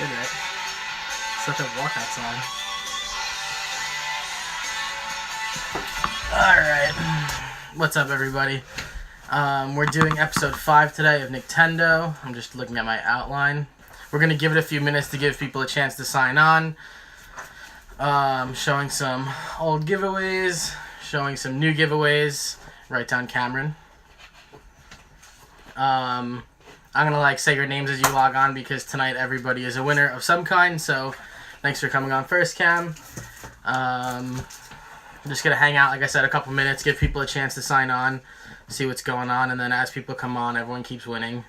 Good, right? Such a walkout song. Alright. What's up, everybody? We're doing episode 5 today of Nicktendo. I'm just looking at my outline. We're going to give it a few minutes to give people a chance to sign on. Showing some old giveaways, showing some new giveaways. Write down Cameron. I'm going to say your names as you log on because tonight everybody is a winner of some kind. So thanks for coming on first, Cam. I'm just going to hang out, like I said, a couple minutes, give people a chance to sign on, see what's going on, and then as people come on, everyone keeps winning.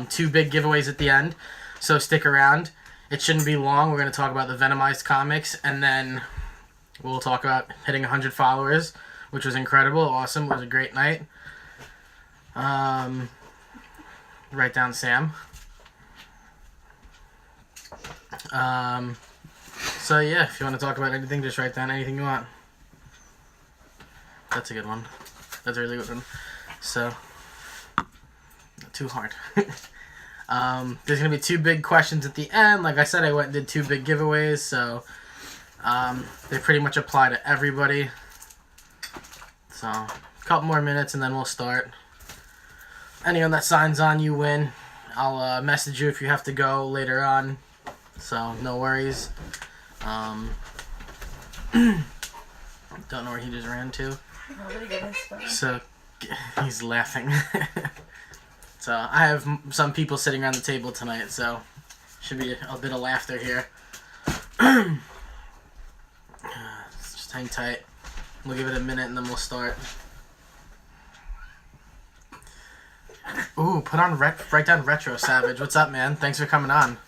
2 big giveaways at the end, so stick around. It shouldn't be long. We're going to talk about the Venomized comics, and then we'll talk about hitting 100 followers, which was incredible, awesome. It was a great night. Write down Sam. So yeah, if you want to talk about anything, just write down anything you want. That's a good one. That's a really good one. So, not too hard. There's going to be 2 big questions at the end. Like I said, I went and did 2 big giveaways, so they pretty much apply to everybody. So, a couple more minutes and then we'll start. Anyone that signs on, you win. I'll message you if you have to go later on, so no worries. Don't know where he just ran to. So, he's laughing. So, I have some people sitting around the table tonight, so should be a bit of laughter here. Just hang tight. We'll give it a minute and then we'll start. Ooh, write down Retro Savage. What's up, man? Thanks for coming on.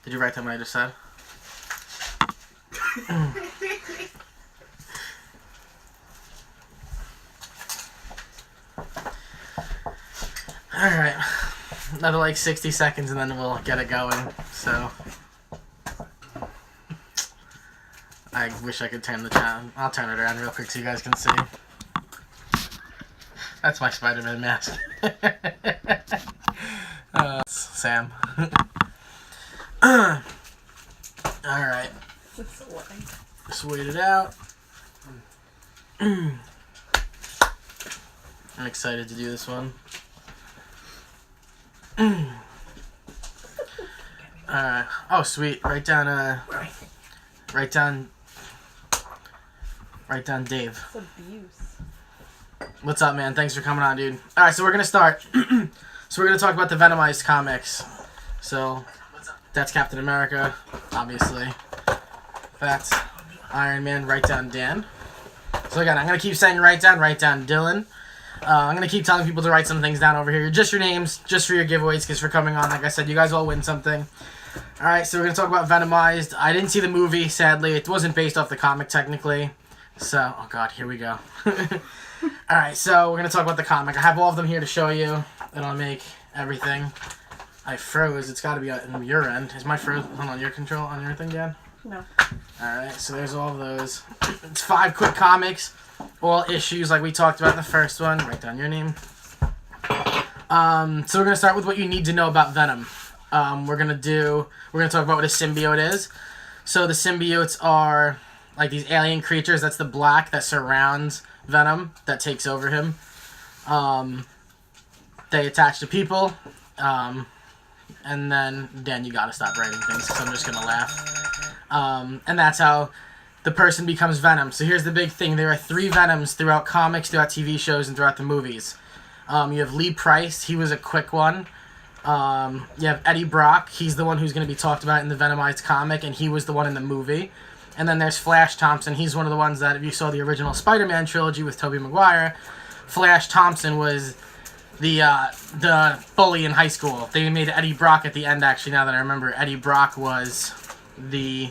Did you write down what I just said? Alright. Another 60 seconds and then we'll get it going. So I wish I could turn the channel. I'll turn it around real quick so you guys can see. That's my Spider-Man mask. Sam. Alright. Just wait it out. I'm excited to do this one. Oh, sweet. Write down Dave. It's abuse. What's up, man? Thanks for coming on, dude. Alright, so we're going to start. So we're going to talk about the Venomized comics. So, that's Captain America, obviously. That's Iron Man. Write down Dan. So again, I'm going to keep saying write down Dylan. I'm going to keep telling people to write some things down over here. Just your names, just for your giveaways, because for coming on, like I said, you guys all win something. Alright, so we're going to talk about Venomized. I didn't see the movie, sadly. It wasn't based off the comic, technically. So, oh god, here we go. Alright, so we're going to talk about the comic. I have all of them here to show you. It'll make everything. I froze. It's got to be on your end. Is my froze on your control, on your thing, Dan? No. Alright, so there's all of those. It's 5 quick comics. All issues like we talked about in the first one. Write down your name. So we're going to start with what you need to know about Venom. We're going to talk about what a symbiote is. So the symbiotes are like these alien creatures. That's the black that surrounds Venom, that takes over him. They attach to people. And then you gotta stop writing things because I'm just gonna laugh. And that's how the person becomes Venom. So here's the big thing. There are 3 Venoms throughout comics, throughout TV shows, and throughout the movies. You have Lee Price. He was a quick one. You have Eddie Brock. He's the one who's going to be talked about in the Venomized comic, and he was the one in the movie. And then there's Flash Thompson. He's one of the ones that, if you saw the original Spider-Man trilogy with Tobey Maguire, Flash Thompson was the bully in high school. They made Eddie Brock at the end, actually, now that I remember. Eddie Brock was the...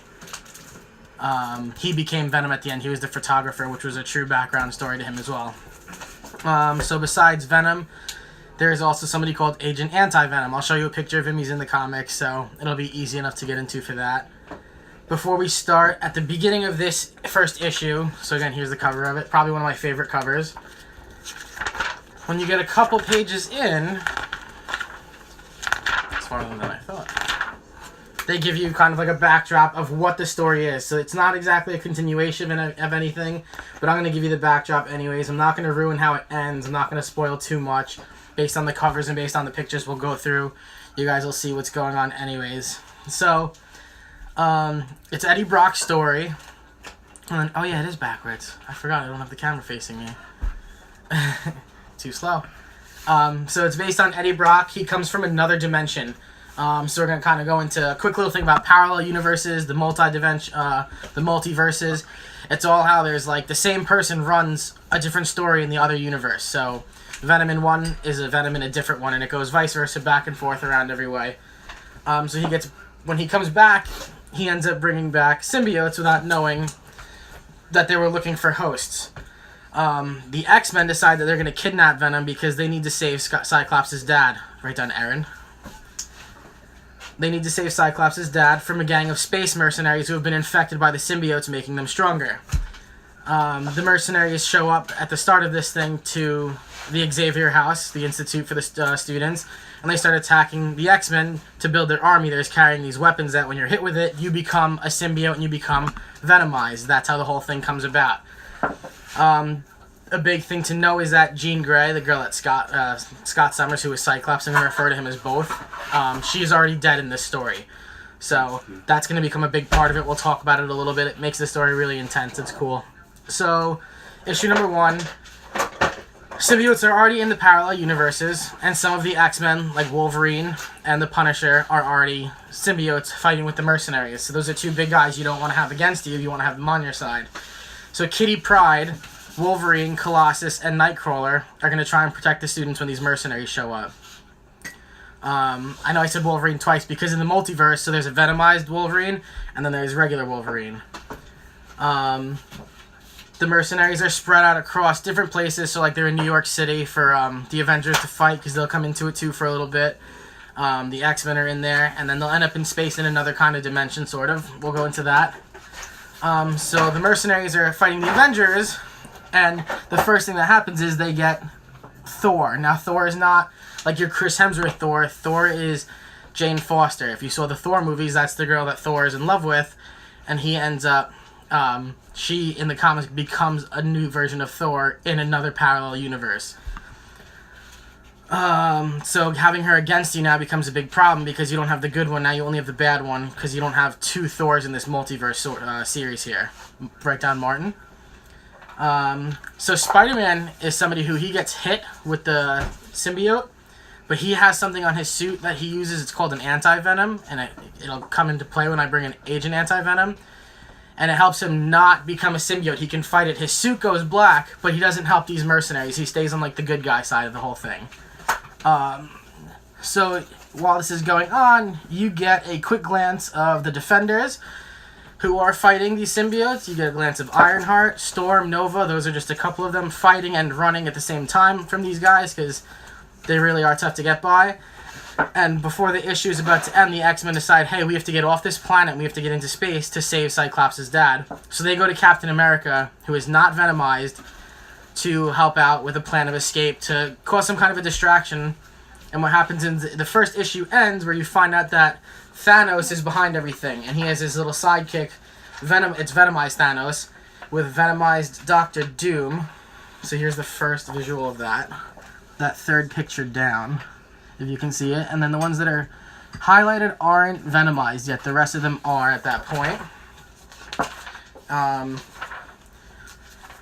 he became Venom at the end. He was the photographer, which was a true background story to him as well. So besides Venom, there's also somebody called Agent Anti-Venom. I'll show you a picture of him. He's in the comics, so it'll be easy enough to get into for that. Before we start, at the beginning of this first issue, so again, here's the cover of it. Probably one of my favorite covers. When you get a couple pages in, it's farther than I thought. they give you kind of like a backdrop of what the story is. So it's not exactly a continuation of anything, but I'm going to give you the backdrop anyways. I'm not going to ruin how it ends. I'm not going to spoil too much. Based on the covers and based on the pictures we'll go through, you guys will see what's going on anyways. So, it's Eddie Brock's story. And, oh yeah, it is backwards. I forgot I don't have the camera facing me. Too slow. So it's based on Eddie Brock. He comes from another dimension. So we're going to kind of go into a quick little thing about parallel universes, the multiverses. It's all how there's like the same person runs a different story in the other universe. So Venom in one is a Venom in a different one, and it goes vice versa, back and forth around every way. So when he comes back, he ends up bringing back symbiotes without knowing that they were looking for hosts. The X-Men decide that they're going to kidnap Venom because they need to save Cyclops' dad. Right down, Aaron. They need to save Cyclops' dad from a gang of space mercenaries who have been infected by the symbiotes, making them stronger. The mercenaries show up at the start of this thing to the Xavier House, the institute for the students, and they start attacking the X-Men to build their army. They're carrying these weapons that when you're hit with it, you become a symbiote and you become venomized. That's how the whole thing comes about. A big thing to know is that Jean Grey, the girl that Scott Summers, who is Cyclops, I'm going to refer to him as both, she's already dead in this story. So that's going to become a big part of it. We'll talk about it a little bit. It makes the story really intense. It's cool. So, issue number 1, symbiotes are already in the parallel universes, and some of the X-Men, like Wolverine and the Punisher, are already symbiotes fighting with the mercenaries. So those are 2 big guys you don't want to have against you. You want to have them on your side. So Kitty Pryde, Wolverine, Colossus, and Nightcrawler are going to try and protect the students when these mercenaries show up. I know I said Wolverine twice because in the multiverse, so there's a Venomized Wolverine, and then there's regular Wolverine. The mercenaries are spread out across different places, so like they're in New York City for the Avengers to fight, because they'll come into it too for a little bit. The X-Men are in there, and then they'll end up in space in another kind of dimension, sort of. We'll go into that. So the mercenaries are fighting the Avengers, and the first thing that happens is they get Thor. Now, Thor is not like your Chris Hemsworth Thor. Thor is Jane Foster. If you saw the Thor movies, that's the girl that Thor is in love with, and he ends up, she, in the comics, becomes a new version of Thor in another parallel universe. So having her against you now becomes a big problem because you don't have the good one, now you only have the bad one, because you don't have 2 Thors in this multiverse series here. Write down Martin. So Spider-Man is somebody who he gets hit with the symbiote, but he has something on his suit that he uses. It's called an anti-venom, and it'll come into play when I bring an Agent Anti-Venom, and it helps him not become a symbiote. He can fight it. His suit goes black, but he doesn't help these mercenaries. He stays on like the good guy side of the whole thing. So while this is going on, you get a quick glance of the Defenders, who are fighting these symbiotes. You get a glance of Ironheart, Storm, Nova. Those are just a couple of them fighting and running at the same time from these guys because they really are tough to get by. And before the issue is about to end, the X-Men decide, hey, we have to get off this planet. We have to get into space to save Cyclops' dad. So they go to Captain America, who is not venomized, to help out with a plan of escape to cause some kind of a distraction. And what happens in the first issue ends where you find out that Thanos is behind everything, and he has his little sidekick, Venom. It's Venomized Thanos with Venomized Doctor Doom. So here's the first visual of that third picture down, if you can see it. And then the ones that are highlighted aren't Venomized yet. The rest of them are at that point.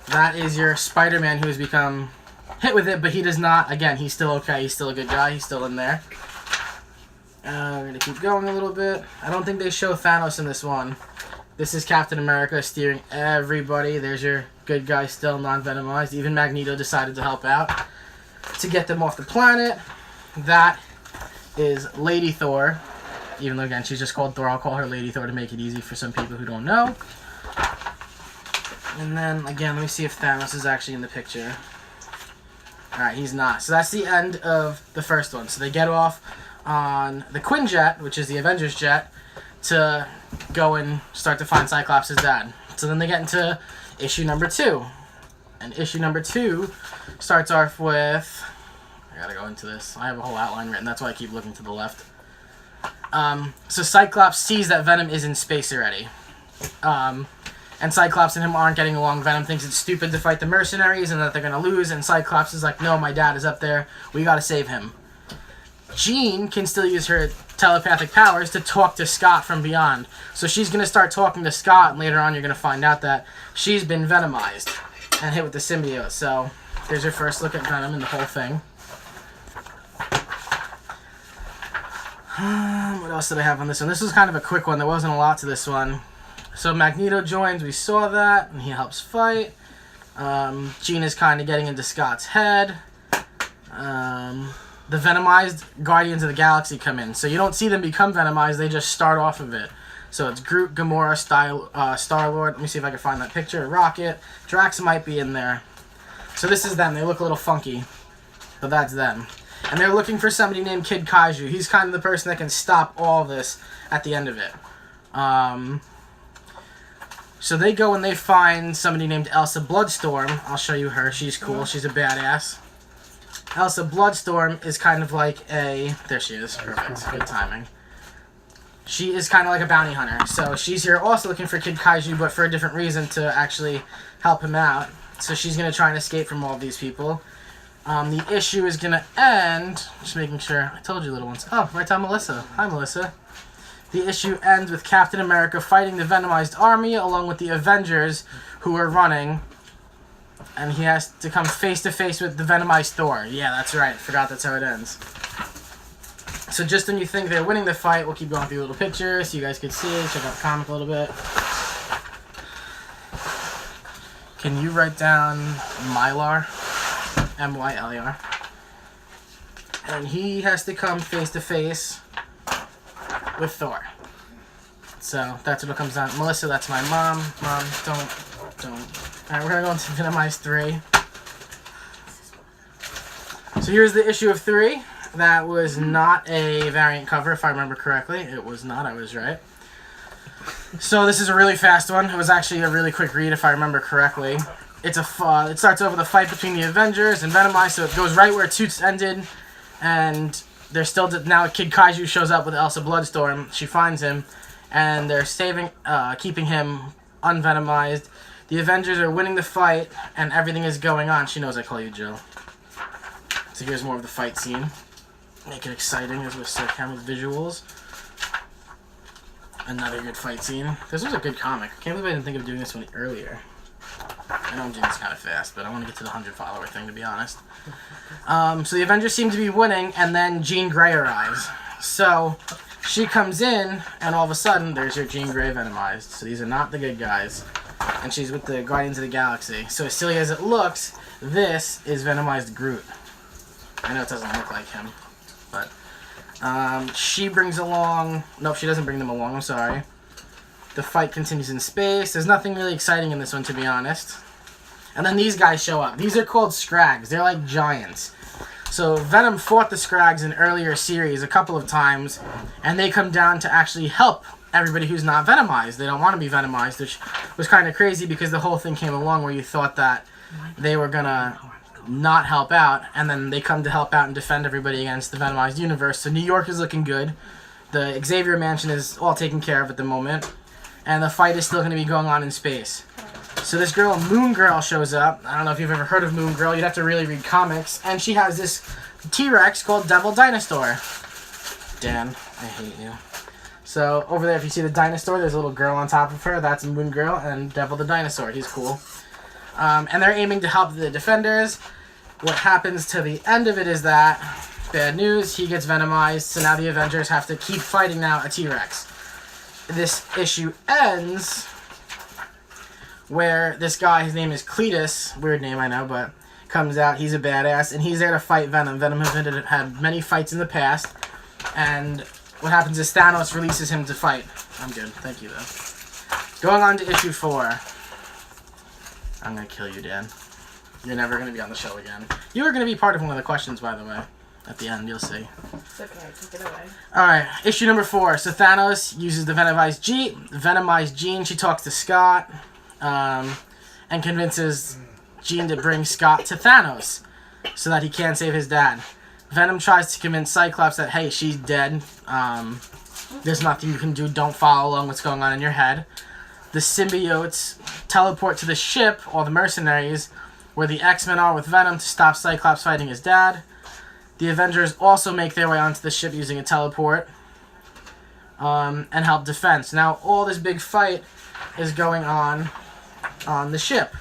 That is your Spider-Man who has become hit with it, but he does not. Again, he's still okay. He's still a good guy. He's still in there. We're going to keep going a little bit. I don't think they show Thanos in this one. This is Captain America steering everybody. There's your good guy still non-venomized. Even Magneto decided to help out to get them off the planet. That is Lady Thor. Even though, again, she's just called Thor. I'll call her Lady Thor to make it easy for some people who don't know. And then, again, let me see if Thanos is actually in the picture. Alright, he's not. So that's the end of the first one. So they get off on the Quinjet, which is the Avengers jet, to go and start to find Cyclops' dad. So then they get into issue number 2. And issue number 2 starts off with... I gotta go into this. I have a whole outline written. That's why I keep looking to the left. So Cyclops sees that Venom is in space already. And Cyclops and him aren't getting along. Venom thinks it's stupid to fight the mercenaries and that they're going to lose. And Cyclops is like, no, my dad is up there. We got to save him. Jean can still use her telepathic powers to talk to Scott from beyond. So she's going to start talking to Scott. And later on, you're going to find out that she's been venomized and hit with the symbiote. So there's your first look at Venom and the whole thing. What else did I have on this one? This was kind of a quick one. There wasn't a lot to this one. So Magneto joins. We saw that, and he helps fight. Jean is kind of getting into Scott's head. The Venomized Guardians of the Galaxy come in. So you don't see them become Venomized. They just start off of it. So it's Groot, Gamora, Star-Lord. Let me see if I can find that picture. Rocket. Drax might be in there. So this is them. They look a little funky, but that's them. And they're looking for somebody named Kid Kaiju. He's kind of the person that can stop all this at the end of it. So they go and they find somebody named Elsa Bloodstorm. I'll show you her. She's cool. She's a badass. Elsa Bloodstorm is kind of like a... There she is. Perfect. Good timing. She is kind of like a bounty hunter. So she's here also looking for Kid Kaiju, but for a different reason, to actually help him out. So she's going to try and escape from all of these people. The issue is going to end... Just making sure. I told you, little ones. Oh, right on Melissa. Hi, Melissa. The issue ends with Captain America fighting the Venomized army along with the Avengers who are running. And he has to come face to face with the Venomized Thor. Yeah, that's right. Forgot that's how it ends. So just when you think they're winning the fight, we'll keep going through little pictures so you guys can see it. Check out the comic a little bit. Can you write down Mylar? M-Y-L-E-R. And he has to come face to face with Thor. So that's what it comes down. Melissa, that's my mom. Mom, don't. Alright, we're gonna go into Venomized 3. So here's the issue of 3. That was not a variant cover, if I remember correctly. It was not, I was right. So this is a really fast one. It was actually a really quick read, if I remember correctly. It's it starts over the fight between the Avengers and Venomized, so it goes right where Toots ended, and they're still now Kid Kaiju shows up with Elsa Bloodstorm. She finds him, and they're keeping him unvenomized. The Avengers are winning the fight, and everything is going on. She knows I call you Jill. So here's more of the fight scene. Make it exciting as we're still with visuals. Another good fight scene. This was a good comic. Can't believe I didn't think of doing this one earlier. I know I'm doing this kind of fast, but I want to get to the 100-follower thing, to be honest. So the Avengers seem to be winning, and then Jean Grey arrives. So she comes in, and all of a sudden, there's your Jean Grey Venomized. So these are not the good guys. And she's with the Guardians of the Galaxy. So as silly as it looks, this is Venomized Groot. I know it doesn't look like him, but she brings along... Nope, she doesn't bring them along, I'm sorry. The fight continues in space. There's nothing really exciting in this one, to be honest. And then these guys show up. These are called Scrags. They're like giants. So Venom fought the Scrags in earlier series a couple of times, and they come down to actually help everybody who's not Venomized. They don't want to be Venomized, which was kind of crazy because the whole thing came along where you thought that they were going to not help out, and then they come to help out and defend everybody against the Venomized universe. So New York is looking good. The Xavier Mansion is all taken care of at the moment, and the fight is still going to be going on in space. So this girl, Moon Girl, shows up. I don't know if you've ever heard of Moon Girl. You'd have to really read comics. And she has this T-Rex called Devil Dinosaur. Dan, I hate you. So over there, if you see the dinosaur, there's a little girl on top of her. That's Moon Girl, and Devil the Dinosaur. He's cool. And they're aiming to help the Defenders. What happens to the end of it is that, bad news, he gets Venomized, so now the Avengers have to keep fighting now a T-Rex. This issue ends where this guy, his name is Cletus, weird name I know, but comes out, he's a badass, and he's there to fight Venom. Venom has had many fights in the past, and what happens is Thanos releases him to fight. I'm good, thank you though. Going on to issue 4. I'm gonna kill you, Dan. You're never gonna be on the show again. You were gonna be part of one of the questions, by the way. At the end, you'll see. It's okay, take it away. Alright, issue number 4. So Thanos uses the Venomized Jean. She talks to Scott, and convinces Jean to bring Scott to Thanos so that he can't save his dad. Venom tries to convince Cyclops that, hey, she's dead. There's nothing you can do. Don't follow along what's going on in your head. The symbiotes teleport to the ship, all the mercenaries, where the X-Men are with Venom to stop Cyclops fighting his dad. The Avengers also make their way onto the ship using a teleport and help defend. So now all this big fight is going on the ship.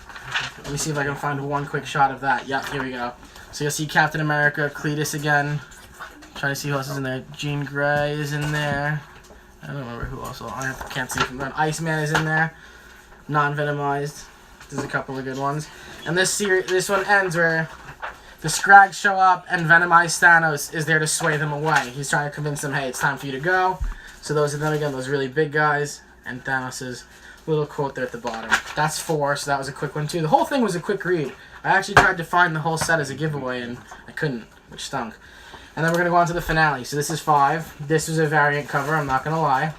Let me see if I can find one quick shot of that. Yep, here we go. So you'll see Captain America, Cletus again. Trying to see who else is in there. Jean Grey is in there. I don't remember who else. I can't see from them. Iceman is in there. Non-Venomized. There's a couple of good ones. And this one ends where the Scrags show up and Venomized Thanos is there to sway them away. He's trying to convince them, hey, it's time for you to go. So those are them again, those really big guys. And Thanos' little quote there at the bottom. That's 4, so that was a quick one too. The whole thing was a quick read. I actually tried to find the whole set as a giveaway and I couldn't, which stunk. And then we're going to go on to the finale. So this is 5. This was a variant cover, I'm not going to lie.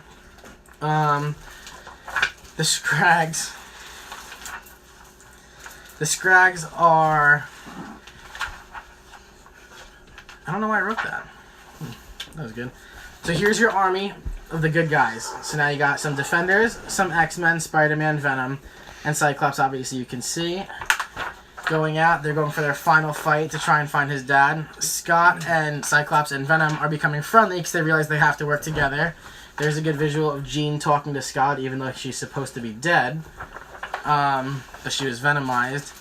The Scrags. The Scrags are... I don't know why I wrote that. That was good. So here's your army of the good guys. So now you got some Defenders, some X-Men, Spider-Man, Venom, and Cyclops, obviously you can see. Going out, they're going for their final fight to try and find his dad. Scott and Cyclops and Venom are becoming friendly because they realize they have to work together. There's a good visual of Jean talking to Scott, even though she's supposed to be dead. But she was venomized.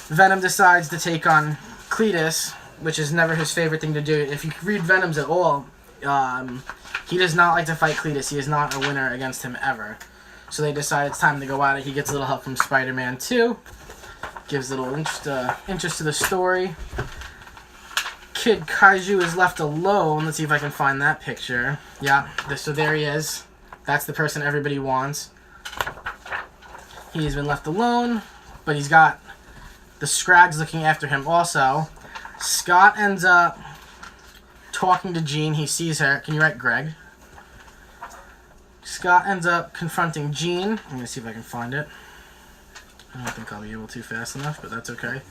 Venom decides to take on Cletus, which is never his favorite thing to do. If you read Venom's at all, he does not like to fight Cletus. He is not a winner against him ever. So they decide it's time to go at it. He gets a little help from Spider-Man too. Gives a little interest to the story. Kid Kaiju is left alone. Let's see if I can find that picture. Yeah, so there he is. That's the person everybody wants. He's been left alone, but he's got the Scrags looking after him also. Scott ends up talking to Jean. He sees her. Can you write Greg? Scott ends up confronting Jean. I'm going to see if I can find it. I don't think I'll be able to fast enough, but that's okay.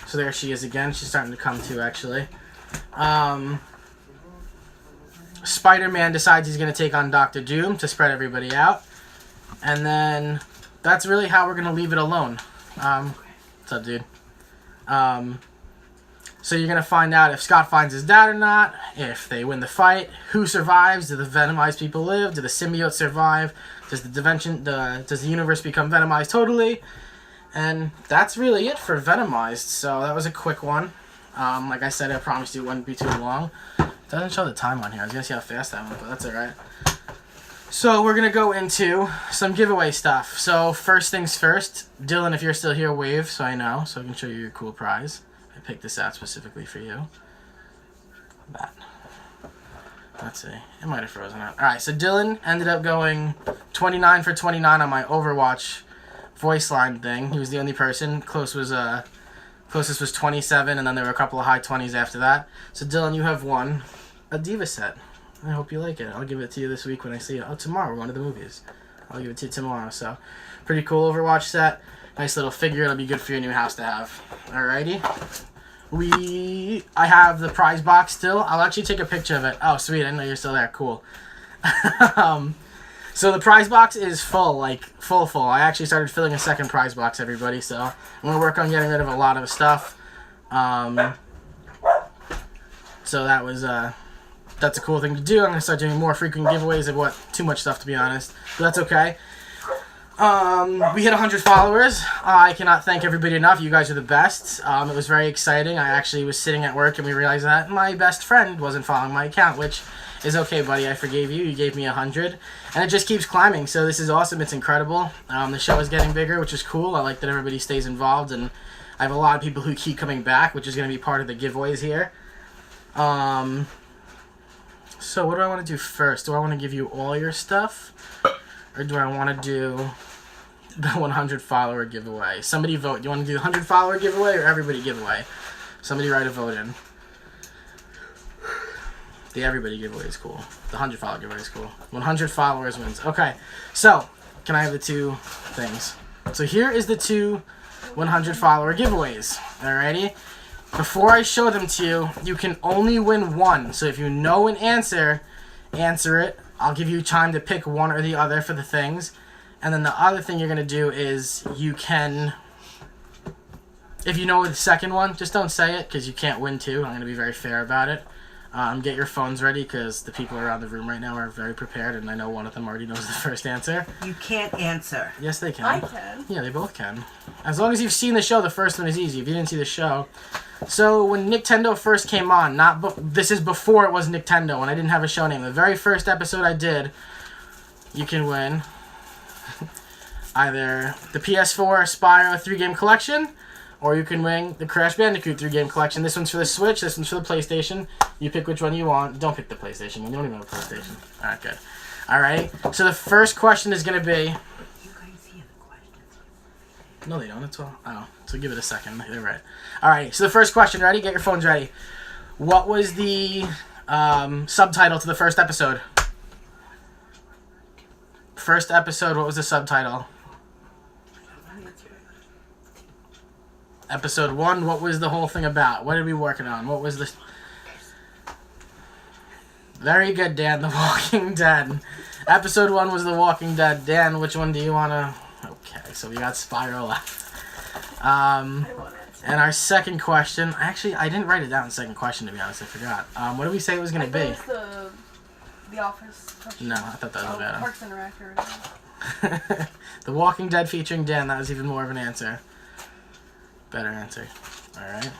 So there she is again. She's starting to come to, actually. Spider-Man decides he's going to take on Doctor Doom to spread everybody out. And then that's really how we're going to leave it alone. What's up, dude? So you're going to find out if Scott finds his dad or not, if they win the fight, who survives, do the Venomized people live, do the symbiotes survive, does the universe become Venomized totally? And that's really it for Venomized. So that was a quick one. Like I said, I promised you it wouldn't be too long. It doesn't show the time on here. I was going to see how fast I went, but that's alright. So we're going to go into some giveaway stuff. So first things first, Dylan, if you're still here, wave so I know, so I can show you your cool prize. I picked this out specifically for you. That. Let's see. It might have frozen out. Alright, so Dylan ended up going 29 for 29 on my Overwatch voice line thing. He was the only person. Closest was 27, and then there were a couple of high 20s after that. So Dylan, you have won a Diva set. I hope you like it. I'll give it to you this week when I see it. Oh, tomorrow, we're going to the movies. I'll give it to you tomorrow. So, pretty cool Overwatch set. Nice little figure. It'll be good for your new house to have. Alrighty. I have the prize box still. I'll actually take a picture of it. Oh, sweet. I didn't know you're still there. Cool. So the prize box is full, like full. I actually started filling a second prize box, everybody. So I'm going to work on getting rid of a lot of stuff. So that's a cool thing to do. I'm going to start doing more frequent giveaways. I've bought too much stuff, to be honest. But that's okay. We hit 100 followers. I cannot thank everybody enough. You guys are the best. It was very exciting. I actually was sitting at work and we realized that my best friend wasn't following my account, which is okay, buddy. I forgave you. You gave me 100. And it just keeps climbing. So this is awesome. It's incredible. The show is getting bigger, which is cool. I like that everybody stays involved. And I have a lot of people who keep coming back, which is going to be part of the giveaways here. So what do I want to do first? Do I want to give you all your stuff? Or do I want to do the 100 follower giveaway? Somebody vote. Do you want to do the 100 follower giveaway or everybody giveaway? Somebody write a vote in. The everybody giveaway is cool. The 100 follower giveaway is cool. 100 followers wins. Okay, so can I have the two things? So here is the two 100 follower giveaways. Alrighty? Before I show them to you, you can only win one. So if you know an answer, answer it. I'll give you time to pick one or the other for the things. And then the other thing you're going to do is you can, if you know the second one, just don't say it because you can't win two. I'm going to be very fair about it. Get your phones ready because the people around the room right now are very prepared, and I know one of them already knows the first answer. You can't answer. Yes, they can. I can. Yeah, they both can. As long as you've seen the show, the first one is easy. If you didn't see the show. So when Nicktendo first came on, this is before it was Nicktendo, when I didn't have a show name. The very first episode I did, you can win either the PS4 Spyro 3-game collection, or you can win the Crash Bandicoot 3-game collection. This one's for the Switch, this one's for the PlayStation. You pick which one you want. Don't pick the PlayStation one. You don't even have a PlayStation. Alright, good. Alright, so the first question is going to be... You guys hear the questions? No, they don't. It's all... Oh, so give it a second. They're right. Alright, so the first question. Ready? Get your phones ready. What was the subtitle to the first episode? First episode, what was the subtitle? Episode 1, what was the whole thing about? What are we working on? What was the... Very good, Dan. The Walking Dead. Episode 1 was The Walking Dead. Dan, which one do you want to... Okay, so we got Spyro left. And our second question... Actually, I didn't write it down, second question, to be honest. I forgot. What did we say it was going to be? It was the Office question. No, I thought that was better. Parks and Rec. The Walking Dead featuring Dan. That was even more of an answer. Better answer. Alright.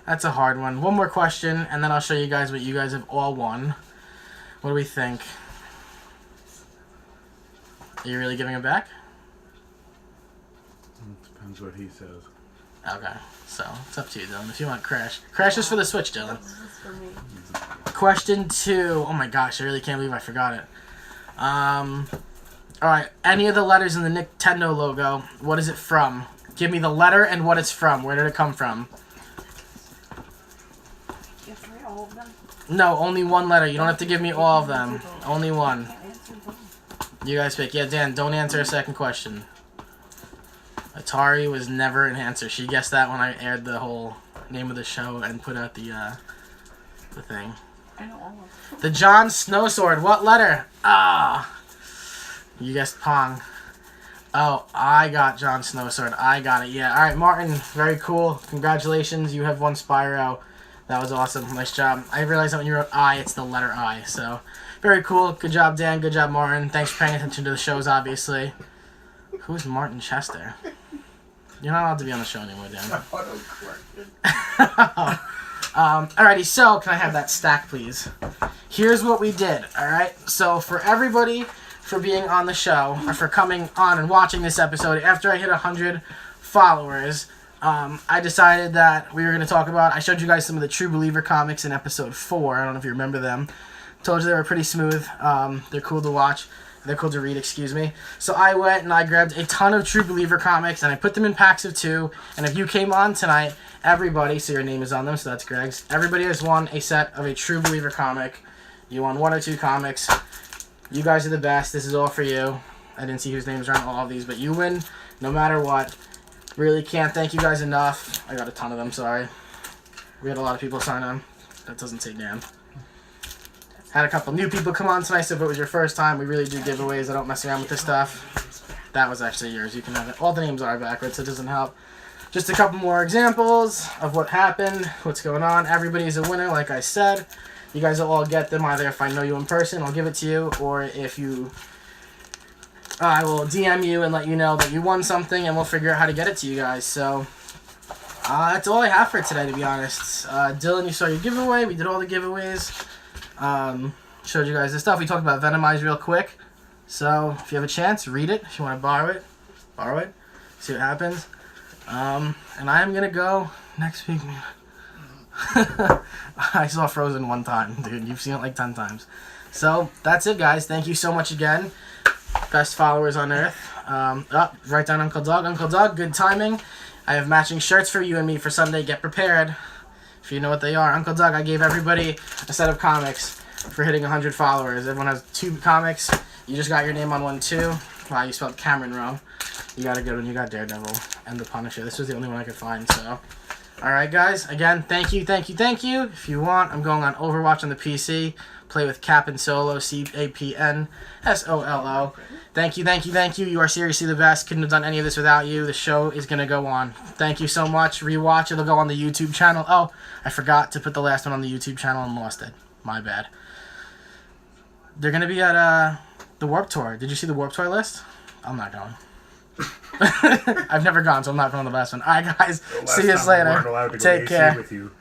That's a hard one. One more question, and then I'll show you guys what you guys have all won. What do we think? Are you really giving it back? It depends what he says. Okay. So, it's up to you, Dylan. If you want Crash. Crash is for the Switch, Dylan. This is for me. Question 2. Oh my gosh, I really can't believe I forgot it. Alright, any of the letters in the Nicktendo logo, what is it from? Give me the letter and what it's from. Where did it come from? You have to read all of them. No, only one letter. You don't have to give me all of them. Only one. Can't answer them. You guys pick. Yeah, Dan, don't answer a second question. Atari was never an answer. She guessed that when I aired the whole name of the show and put out the thing. I know all of them. The Jon Snow Sword. What letter? Ah. You guessed Pong. Oh, I got Jon Snow Sword. I got it. Yeah. All right, Martin. Very cool. Congratulations. You have won Spyro. That was awesome. Nice job. I realized that when you wrote I, it's the letter I. So, very cool. Good job, Dan. Good job, Martin. Thanks for paying attention to the shows, obviously. Who's Martin Chester? You're not allowed to be on the show anymore, Dan. Alrighty, so can I have that stack, please? Here's what we did, alright? So for everybody for being on the show, or for coming on and watching this episode, after I hit 100 followers, I decided that we were going to talk about, I showed you guys some of the True Believer comics in episode 4. I don't know if you remember them. Told you they were pretty smooth. They're cool to watch. They're cool to read, excuse me. So I went and I grabbed a ton of True Believer comics and I put them in packs of 2. And if you came on tonight, everybody, so your name is on them, so that's Greg's. Everybody has won a set of a True Believer comic. You won 1 or 2 comics. You guys are the best. This is all for you. I didn't see whose names are on all of these, but you win no matter what. Really can't thank you guys enough. I got a ton of them, sorry. We had a lot of people sign on. That doesn't say Dan. Had a couple new people come on tonight, so if it was your first time, we really do giveaways. I don't mess around with this stuff. That was actually yours. You can have it. All the names are backwards, so it doesn't help. Just a couple more examples of what happened, what's going on. Everybody's a winner, like I said. You guys will all get them either if I know you in person, I'll give it to you, or if you... I will DM you and let you know that you won something, and we'll figure out how to get it to you guys. So, that's all I have for today, to be honest. Dylan, you saw your giveaway. We did all the giveaways. Showed you guys this stuff. We talked about Venomized real quick. So, if you have a chance, read it. If you want to borrow it. See what happens. And I am going to go next week. I saw Frozen 1 time, dude. You've seen it like 10 times. So, that's it, guys. Thank you so much again. Best followers on earth. Write down Uncle Doug. Uncle Doug, good timing. I have matching shirts for you and me for Sunday. Get prepared. If you know what they are. Uncle Doug, I gave everybody a set of comics for hitting 100 followers. Everyone has 2 comics. You just got your name on 1 too. Wow, you spelled Cameron wrong. You got a good one. You got Daredevil and the Punisher. This was the only one I could find, so Alright, guys. Again, thank you. If you want, I'm going on Overwatch on the PC. Play with Cap'n Solo, CAPNSOLO. Thank you. You are seriously the best. Couldn't have done any of this without you. The show is going to go on. Thank you so much. Rewatch. It'll go on the YouTube channel. Oh, I forgot to put the last one on the YouTube channel and lost it. My bad. They're going to be at the Warped Tour. Did you see the Warped Tour list? I'm not going. I've never gone, so I'm not going to the last one. Alright, guys. See you later. Take care. With you.